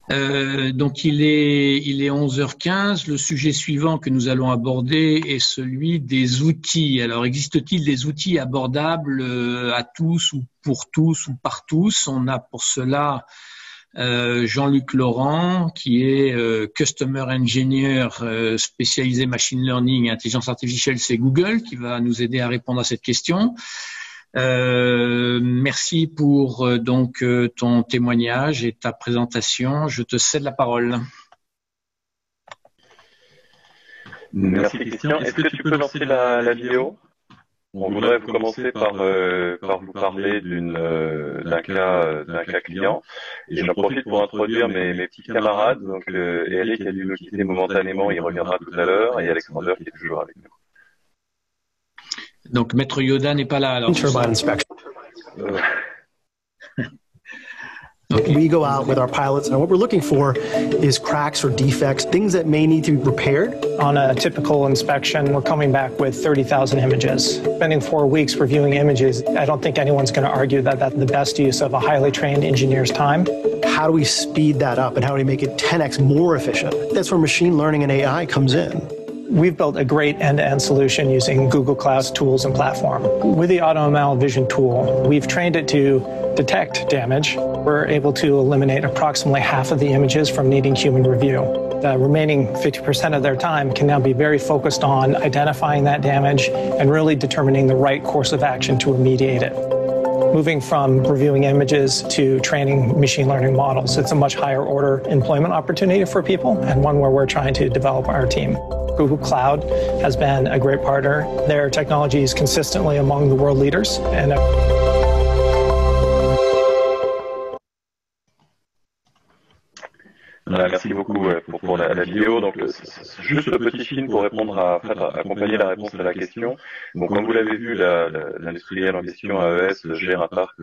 Donc il est 11h15. Le sujet suivant que nous allons aborder est celui des outils. Alors existe-t-il des outils abordables à tous ou par tous? On a pour cela Jean-Luc Laurent, qui est Customer Engineer spécialisé Machine Learning et Intelligence Artificielle, c'est Google, qui va nous aider à répondre à cette question. Merci pour ton témoignage et ta présentation. Je te cède la parole. Merci Christian. Est-ce que tu peux lancer la vidéo? On voudrait commencer par vous parler d'un cas client. Et j'en profite pour introduire mes petits camarades. Donc Eric a dû nous quitter momentanément, il reviendra tout à l'heure, et Alexander qui est toujours avec nous. Donc Maître Yoda n'est pas là alors. Turbine inspection. We go out with our pilots, and what we're looking for is cracks or defects, things that may need to be repaired. On a typical inspection, we're coming back with 30,000 images. Spending 4 weeks reviewing images, I don't think anyone's going to argue that that's the best use of a highly trained engineer's time. How do we speed that up, and how do we make it 10x more efficient? That's where machine learning and AI comes in. We've built a great end-to-end solution using Google Cloud's tools and platform. With the AutoML Vision tool, we've trained it to detect damage. We're able to eliminate approximately half of the images from needing human review. The remaining 50% of their time can now be very focused on identifying that damage and really determining the right course of action to remediate it. Moving from reviewing images to training machine learning models, it's a much higher order employment opportunity for people and one where we're trying to develop our team. Google Cloud has been a great partner. Their technology is consistently among the world leaders. And merci beaucoup pour la vidéo. Donc, juste le petit film pour répondre accompagner la réponse à la question. Donc, comme vous l'avez vu, l'industriel en question, AES, gère un parc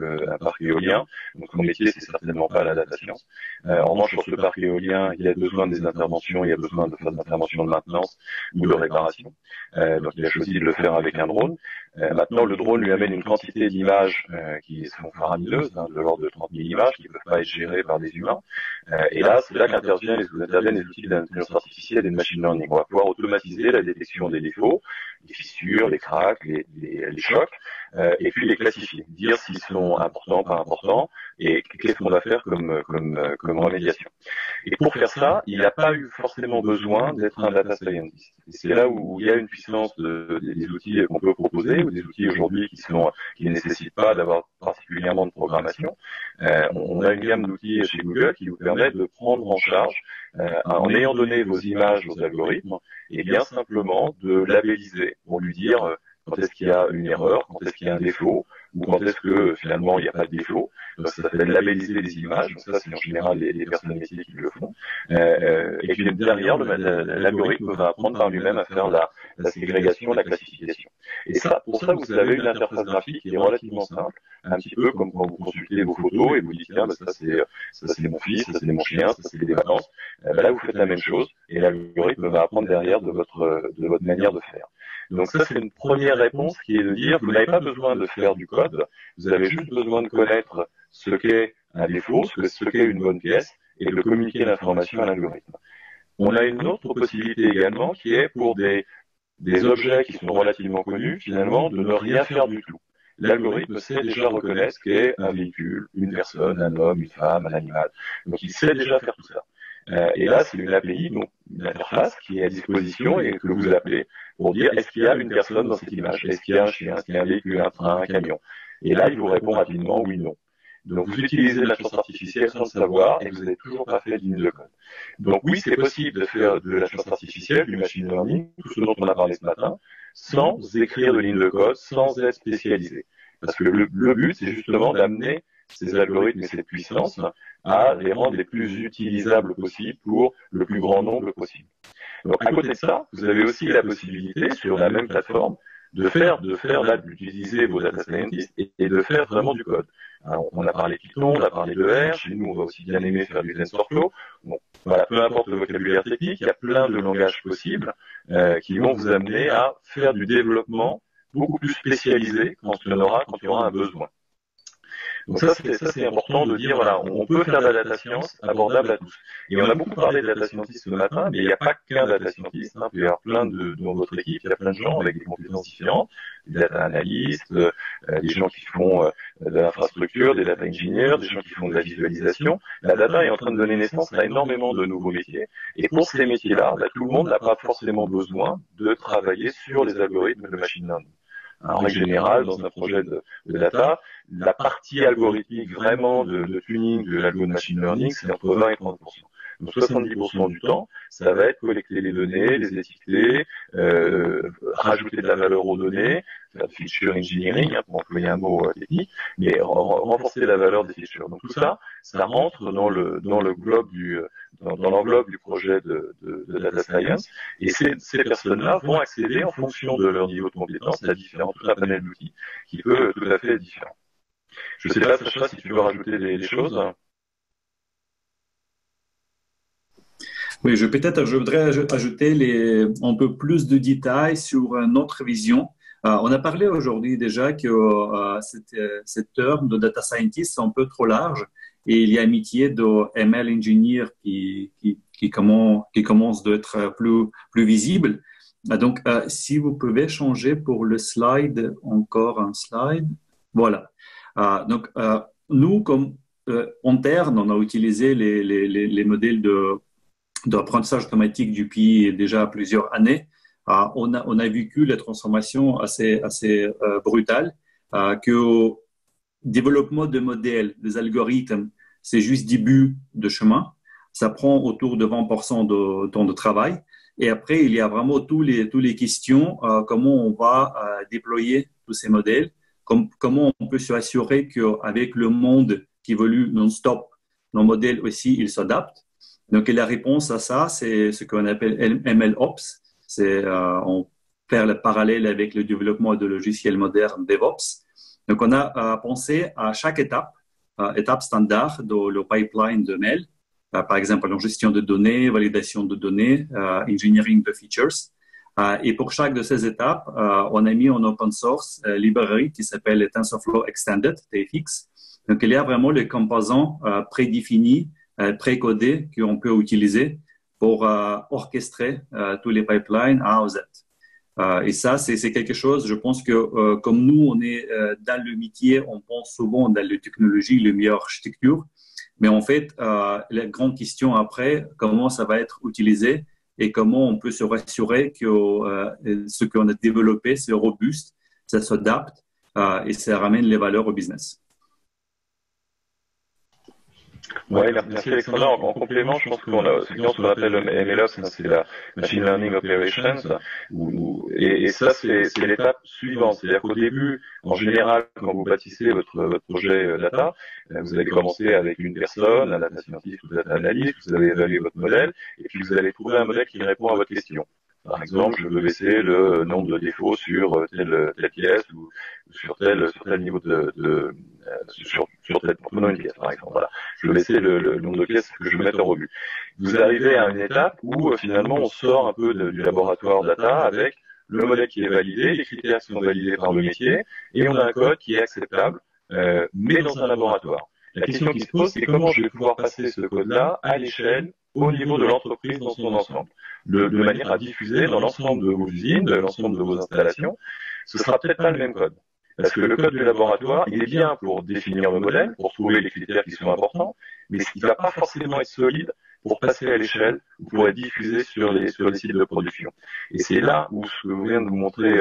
éolien. Donc, mon métier, c'est certainement pas la data science. En revanche, sur ce parc éolien, il y a besoin des interventions, il y a besoin de faire des interventions de maintenance ou de réparation. Donc, il a choisi de le faire avec un drone. Maintenant, le drone lui amène une quantité d'images qui sont faramineuses, de l'ordre de 30 000 images, qui ne peuvent pas être gérées par des humains. Et là, c'est là qu'interviennent les outils d'intelligence artificielle et de machine learning. On va pouvoir automatiser la détection des défauts, les fissures, les cracks, les chocs, et puis les classifier, dire s'ils sont importants, pas importants, et qu'est-ce qu'on va faire comme remédiation. Et pour faire ça, il n'a pas eu forcément besoin d'être un data scientist. Et c'est là où il y a une puissance des outils qu'on peut proposer, ou des outils aujourd'hui qui ne nécessitent pas d'avoir particulièrement de programmation. On a une gamme d'outils chez Google qui vous permettent de prendre en charge, en ayant donné vos images aux algorithmes, et bien simplement de labelliser pour lui dire quand est-ce qu'il y a une erreur, quand est-ce qu'il y a un défaut, ou quand est-ce que finalement il n'y a pas de défaut. Donc, ça s'appelle labelliser les images. Donc ça, c'est en général les personnes métiers qui le font. Et puis derrière, l'algorithme va apprendre par lui-même à faire la ségrégation, la classification. Et ça, pour ça, vous avez une interface graphique qui est relativement simple, un petit peu comme quand vous consultez vos photos et vous dites tiens, ça c'est mon fils, ça c'est mon chien, ça c'est des vacances. Là, vous faites la même chose et l'algorithme va apprendre derrière de votre manière de faire. Donc ça, c'est une première réponse qui est de dire, vous n'avez pas besoin de faire du code, vous avez juste besoin de connaître ce qu'est un défaut, ce qu'est une bonne pièce, et de communiquer l'information à l'algorithme. On a une autre possibilité également qui est pour des objets qui sont relativement connus, finalement, de ne rien faire du tout. L'algorithme sait déjà reconnaître ce qu'est un véhicule, une personne, un homme, une femme, un animal. Donc il sait déjà faire tout ça. Et là, c'est une API, donc une interface qui est à disposition et que vous appelez pour dire est-ce qu'il y a une personne dans cette image, est-ce qu'il y a un chien, est-ce qu'il y a un véhicule, un train, un camion. Et là, il vous répond rapidement oui, non. Donc vous utilisez l'intelligence artificielle sans le savoir et vous n'avez toujours pas fait de ligne de code. Donc oui, c'est possible de faire de l'intelligence artificielle, du machine learning, tout ce dont on a parlé ce matin, sans écrire de ligne de code, sans être spécialisé. Parce que le but, c'est justement d'amener ces algorithmes et cette puissance à les rendre les plus utilisables possibles pour le plus grand nombre possible. Donc à côté de ça, vous avez aussi la possibilité sur la même plateforme d'utiliser vos data scientists et de faire vraiment du code. Alors, on a parlé Python, on a parlé de R, chez nous on va aussi bien aimer faire du TensorFlow. Bon, voilà, peu importe le vocabulaire technique, il y a plein de langages possibles qui vont vous amener à faire du développement beaucoup plus spécialisé quand il y aura un besoin. Donc ça c'est important de dire, voilà, on peut faire de la data science abordable à tous. Et on a beaucoup parlé de data scientist ce matin, mais il n'y a pas qu'un data scientist, hein. Il peut y avoir plein dans votre équipe, il y a plein de gens avec des compétences différentes, des data analystes, des gens qui font de l'infrastructure, des data engineers, des gens qui font de la visualisation. La data est en train de donner naissance à énormément de nouveaux métiers. Et pour ces métiers-là, tout le monde n'a pas forcément besoin de travailler sur les algorithmes de machine learning. En règle générale, dans un projet de data, la partie algorithmique vraiment de tuning de l'algo de machine learning, c'est entre 20 et 30%. Donc 70% du temps, ça va être collecter les données, les étiqueter, rajouter de la valeur aux données, faire feature engineering, hein, pour employer un mot technique, mais renforcer la valeur des features. Donc tout ça, ça rentre dans l'enveloppe du projet de data science, et ces personnes-là vont accéder en fonction de leur niveau de compétence à tout un panel d'outils qui peut tout à fait être différent. Je ne sais pas, Sacha, si tu veux rajouter des choses. Oui, je voudrais ajouter un peu plus de détails sur notre vision. On a parlé aujourd'hui déjà que cette terme de data scientist c'est un peu trop large et il y a un métier de ML engineer qui commence d'être plus visible. Donc, si vous pouvez changer pour le slide, encore un slide. Voilà. Donc, nous, comme interne, on a utilisé les modèles d'apprentissage automatique depuis déjà plusieurs années. On a vécu la transformation assez brutale, que développement de modèles, des algorithmes, c'est juste début de chemin. Ça prend autour de 20% de temps de travail. Et après, il y a vraiment tous les questions, comment on va déployer tous ces modèles, comment on peut s'assurer qu'avec le monde qui évolue non-stop, nos modèles aussi, ils s'adaptent. Donc, la réponse à ça, c'est ce qu'on appelle MLOps. On fait le parallèle avec le développement de logiciels modernes DevOps. Donc, on a pensé à chaque étape standard de le pipeline de ML. Par exemple, en gestion de données, validation de données, engineering de features. Et pour chaque de ces étapes, on a mis en open source librairie qui s'appelle TensorFlow Extended, TFX. Donc, il y a vraiment les composants prédéfinis, précodés qu'on peut utiliser pour orchestrer tous les pipelines A à Z. Et ça, c'est quelque chose, je pense que comme nous, on est dans le métier, on pense souvent dans les technologies, les meilleures architectures. Mais en fait, la grande question après, comment ça va être utilisé et comment on peut se rassurer que ce qu'on a développé, c'est robuste, ça s'adapte et ça ramène les valeurs au business. Ouais, merci Alexandre. En complément, je pense qu'on a ce qu'on appelle le MLOps, c'est la Machine Learning Operations, et ça c'est l'étape suivante. C'est-à-dire qu'au début, en général, quand vous bâtissez votre projet data, vous allez commencer avec une personne, un data scientist ou data analyst, vous allez évaluer votre modèle, et puis vous allez trouver un modèle qui répond à votre question. Par exemple, je veux baisser le nombre de défauts sur telle pièce ou sur tel niveau sur telle, prenons une pièce, par exemple. Voilà. Je veux baisser le nombre de pièces que je veux mettre en revue. Vous arrivez à une étape où finalement on sort un peu du laboratoire data avec le modèle qui est validé, les critères qui sont validés par le métier, et on a un code qui est acceptable, mais dans un laboratoire. La question qui se pose, c'est comment je vais pouvoir passer ce code-là à l'échelle, au niveau de l'entreprise dans son ensemble, de manière à diffuser dans l'ensemble de vos usines, de l'ensemble de vos installations. Ce sera peut-être pas le même code. Parce que le code du laboratoire, il est bien pour définir le modèle, pour trouver les critères qui sont importants, mais il ne va pas forcément être solide pour passer à l'échelle ou pour être diffusé sur les sites de production. Et c'est là où ce que vous venez de vous montrer,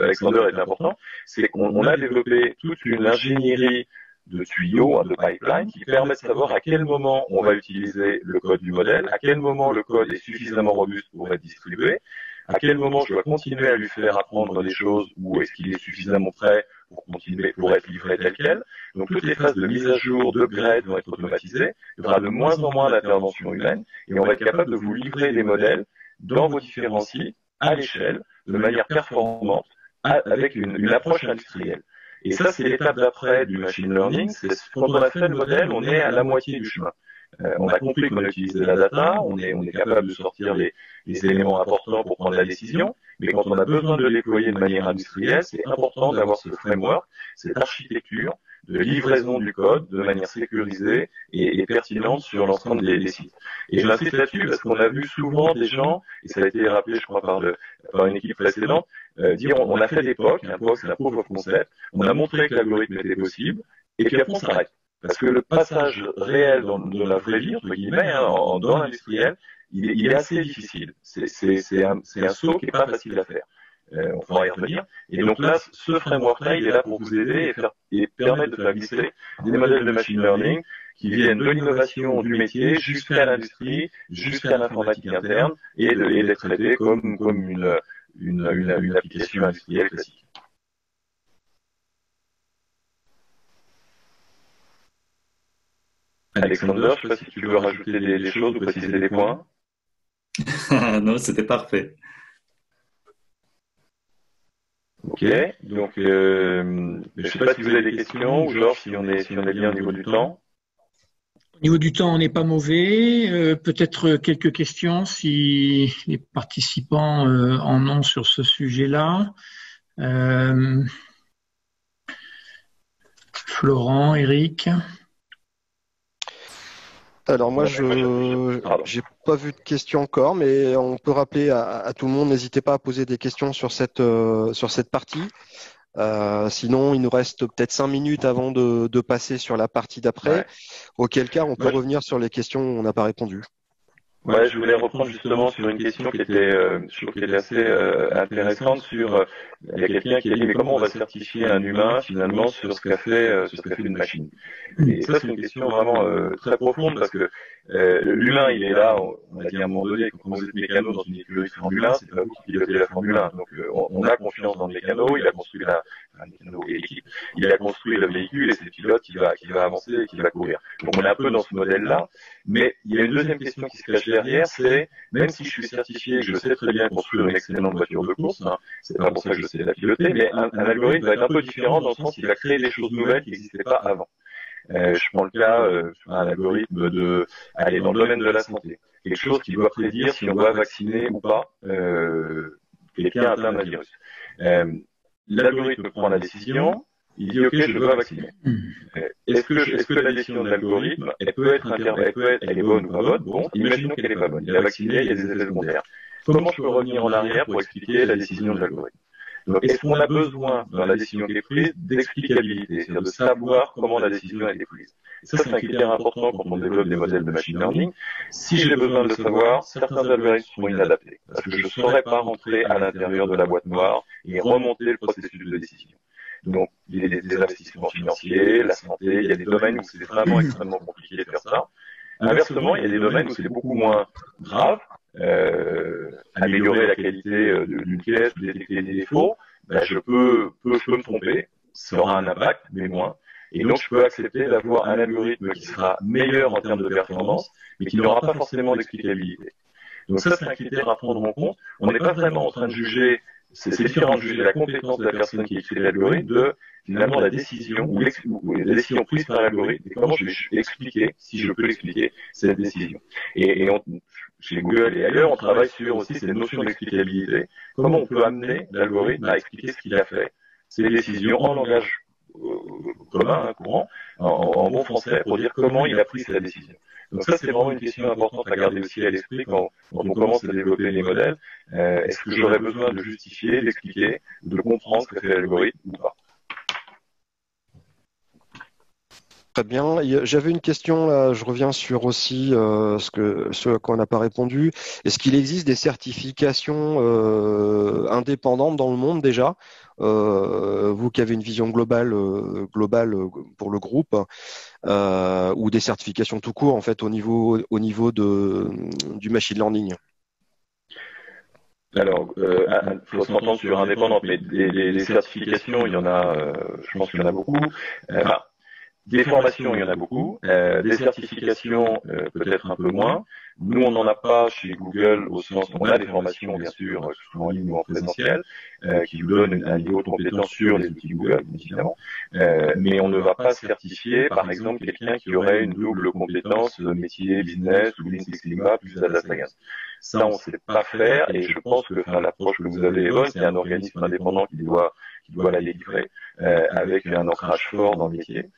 Alexander, est important, c'est qu'on a développé toute une ingénierie de tuyaux, de pipeline, qui permet de savoir à quel moment on va utiliser le code du modèle, à quel moment le code est suffisamment robuste pour être distribué, à quel moment je dois continuer à lui faire apprendre des choses ou est-ce qu'il est suffisamment prêt pour continuer, pour être livré tel quel. Donc toutes les phases de mise à jour, de grade vont être automatisées, il y aura de moins en moins d'intervention humaine et on va être capable de vous livrer des modèles dans vos différents sites, à l'échelle, de manière performante, avec une approche industrielle. Et ça, c'est l'étape d'après du machine learning. C'est quand on a fait le modèle, on est à la moitié du chemin. On a compris qu'on a utilisé la data, on est capable de sortir les éléments importants pour prendre la décision, mais quand on a besoin de le déployer de manière industrielle, c'est important d'avoir ce framework, cette architecture de livraison du code de manière sécurisée et pertinente sur l'ensemble des sites. Et je m'insiste là-dessus parce qu'on a vu souvent des gens, et ça a été rappelé, je crois, par une équipe précédente, dire on a fait des POC, un POC c'est la proof of concept, on a montré que l'algorithme était possible, et puis après on s'arrête. Parce que le passage réel dans la vraie vie, entre guillemets, dans l'industriel, il est assez difficile. C'est un saut qui est pas facile à faire. On pourra y revenir. Et donc là, ce framework-là, il est là pour vous aider et permettre de faire glisser des modèles de machine learning qui viennent de l'innovation du métier jusqu'à l'industrie, jusqu'à l'informatique interne et d'être traités comme une application industrielle classique. Alexander, je ne sais pas si tu veux rajouter des choses ou préciser des points. Non, c'était parfait. Ok, donc je ne sais pas si vous avez des questions ou Georges, si on est bien au niveau du temps. Au niveau du temps, on n'est pas mauvais. Peut-être quelques questions si les participants en ont sur ce sujet-là. Florent, Eric. Alors moi, j'ai pas vu de questions encore, mais on peut rappeler à tout le monde, n'hésitez pas à poser des questions sur cette partie. Sinon, il nous reste peut-être 5 minutes avant de passer sur la partie d'après, ouais. Auquel cas on peut revenir sur les questions où on n'a pas répondu. Ouais, je voulais reprendre justement sur une question qui était, je trouve qu'elle est assez intéressante sur, il y a quelqu'un qui a dit mais comment on va certifier un humain finalement sur ce qu'a fait une machine. Et ça c'est une question vraiment très profonde parce que l'humain il est là, on a dit à un moment donné quand vous êtes mécano dans une écurie de Formule 1, c'est pas vous qui pilotez la Formule 1. Donc on a confiance dans le mécano, il a construit l'équipe, il a construit le véhicule et c'est le pilote qui va avancer et qui va courir. Donc on est un peu dans ce modèle-là, mais il y a une deuxième question qui se cache derrière, c'est même si je suis certifié, je sais très bien construire une excellente voiture de course, hein, c'est pas pour ça que je sais la piloter, mais un algorithme va être un peu différent dans le sens qu'il va créer des choses nouvelles qui n'existaient pas avant. Je prends le cas, un algorithme aller dans le domaine de la santé, quelque chose qui doit prédire si on doit vacciner ou pas quelqu'un atteint d'un virus. L'algorithme prend la décision, il dit ok, je dois vacciner. Est-ce que la décision de l'algorithme, elle est bonne ou pas bonne? Bon, imaginons qu'elle est pas bonne. Il a vacciné, il y a des effets secondaires. Comment je peux revenir en arrière pour expliquer la décision de l'algorithme? Donc, est-ce qu'on a besoin, dans la décision qui est prise, d'explicabilité, c'est-à-dire de savoir comment la décision a été prise? Et ça, c'est un critère important quand on développe des modèles de machine learning. Si j'ai besoin de le savoir, certains algorithmes seront inadaptés, parce que je ne saurais pas rentrer à l'intérieur de la boîte noire et remonter le processus de décision. Donc, il y a des investissements financiers, la santé, il y a des domaines où c'est vraiment extrêmement compliqué de faire ça. Inversement, il y a des domaines où c'est beaucoup moins grave. Améliorer la qualité d'une pièce, détecter des défauts, je peux me tromper, ça aura un impact, mais moins. Et donc, je peux accepter d'avoir un algorithme qui sera meilleur en termes de performance, mais qui n'aura pas forcément d'explicabilité. Donc ça, c'est un critère à prendre en compte. On n'est pas vraiment en train de juger, c'est différent de juger la compétence de la personne qui écrit l'algorithme de finalement la décision ou la décision prise par l'algorithme et comment je vais expliquer, si je peux l'expliquer, cette décision. Et chez Google et ailleurs, on travaille sur aussi cette notion d'explicabilité. Comment on peut amener l'algorithme à expliquer ce qu'il a fait, ses décisions en langage commun, courant, en bon français, pour dire comment il a pris sa décision. Donc ça, c'est vraiment une question importante à garder aussi à l'esprit quand on commence à développer les modèles. Est-ce que j'aurais besoin de justifier, d'expliquer, de comprendre ce que fait l'algorithme ou pas? Très bien. J'avais une question, là, je reviens sur aussi ce à quoi on n'a pas répondu. Est-ce qu'il existe des certifications indépendantes dans le monde déjà, vous qui avez une vision globale pour le groupe, ou des certifications tout court en fait au niveau du machine learning? Alors, il faut s'entendre sur indépendante, mais des certifications, il y en a, je pense qu'il y en a beaucoup. Des formations, il y en a beaucoup. Des certifications, peut-être un peu moins. Nous, on n'en a pas chez Google au sens où on a des formations, bien sûr, que ce soit en ligne ou en présentiel, qui vous donnent un niveau de compétence sur les outils Google, évidemment. Mais on ne va pas certifier, par exemple, quelqu'un qui aurait une double compétence métier, business ou Lean Six Sigma plus Data Science. Ça, on ne sait pas faire, et je pense que l'approche que vous avez est bonne. C'est un organisme indépendant qui doit la délivrer avec un ancrage fort dans le métier.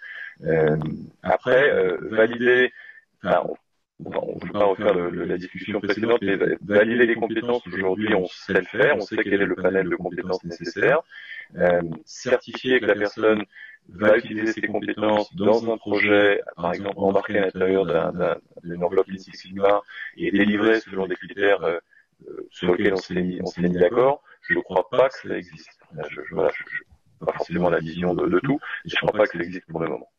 Après, valider, on ne peut pas refaire la discussion précédente, mais valider les compétences, aujourd'hui, on sait le faire, on sait quel est le panel de compétences nécessaires. Certifier que la personne va utiliser ses compétences dans un projet, par exemple embarqué à l'intérieur d'une enveloppe Lean Six Sigma et délivrer selon des critères sur lesquels on s'est mis d'accord, je ne crois pas que ça existe. Je pas forcément la vision de tout, et je ne crois pas que ça existe pour le moment.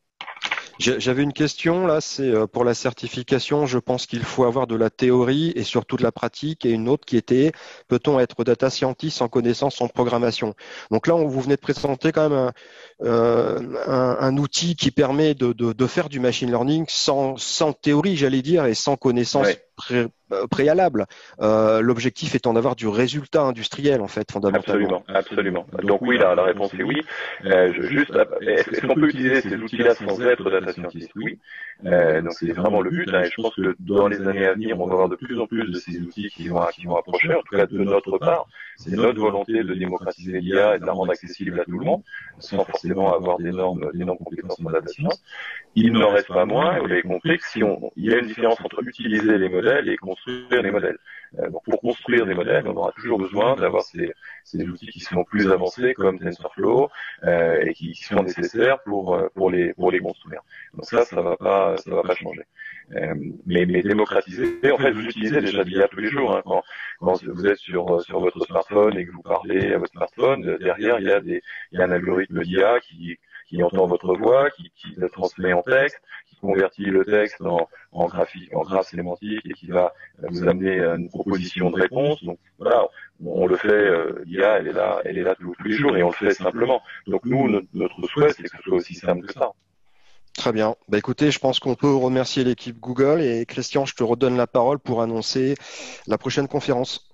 J'avais une question là, c'est pour la certification, je pense qu'il faut avoir de la théorie et surtout de la pratique, et une autre qui était, peut-on être data scientist sans connaissance en programmation? Donc là, vous venez de présenter quand même un outil qui permet de faire du machine learning sans théorie, j'allais dire, et sans connaissance préalable. L'objectif étant d'avoir du résultat industriel, en fait, fondamentalement. Absolument. Donc oui, la réponse est oui. Est-ce qu'on peut utiliser ces outils-là sans être data scientist? Oui. Donc c'est vraiment le but, et je pense que dans les années à venir, on va avoir de plus en plus de ces outils qui vont approcher, en tout cas de notre part. C'est notre volonté de démocratiser l'IA et de la rendre accessible à tout le monde, sans forcément avoir d'énormes compétences en data science. Il n'en reste pas moins, vous l'avez compris, il y a une différence entre utiliser les modèles et construire les modèles. Donc pour construire des modèles, on aura toujours besoin d'avoir ces outils qui sont plus avancés comme TensorFlow et qui sont nécessaires pour les construire. Donc ça va pas changer. Mais démocratiser, en fait, vous utilisez déjà l'IA tous les jours. Quand vous êtes sur votre smartphone et que vous parlez à votre smartphone, derrière il y a un algorithme d'IA qui entend votre voix, qui le transmet en texte, qui convertit le texte en graphe sémantique et qui va vous amener une proposition de réponse. Donc voilà, on le fait, l'IA elle est là tous les jours et on le fait simplement. Donc nous, notre souhait, c'est que ce soit aussi simple que ça. Très bien. Écoutez, je pense qu'on peut remercier l'équipe Google, et Christian, je te redonne la parole pour annoncer la prochaine conférence.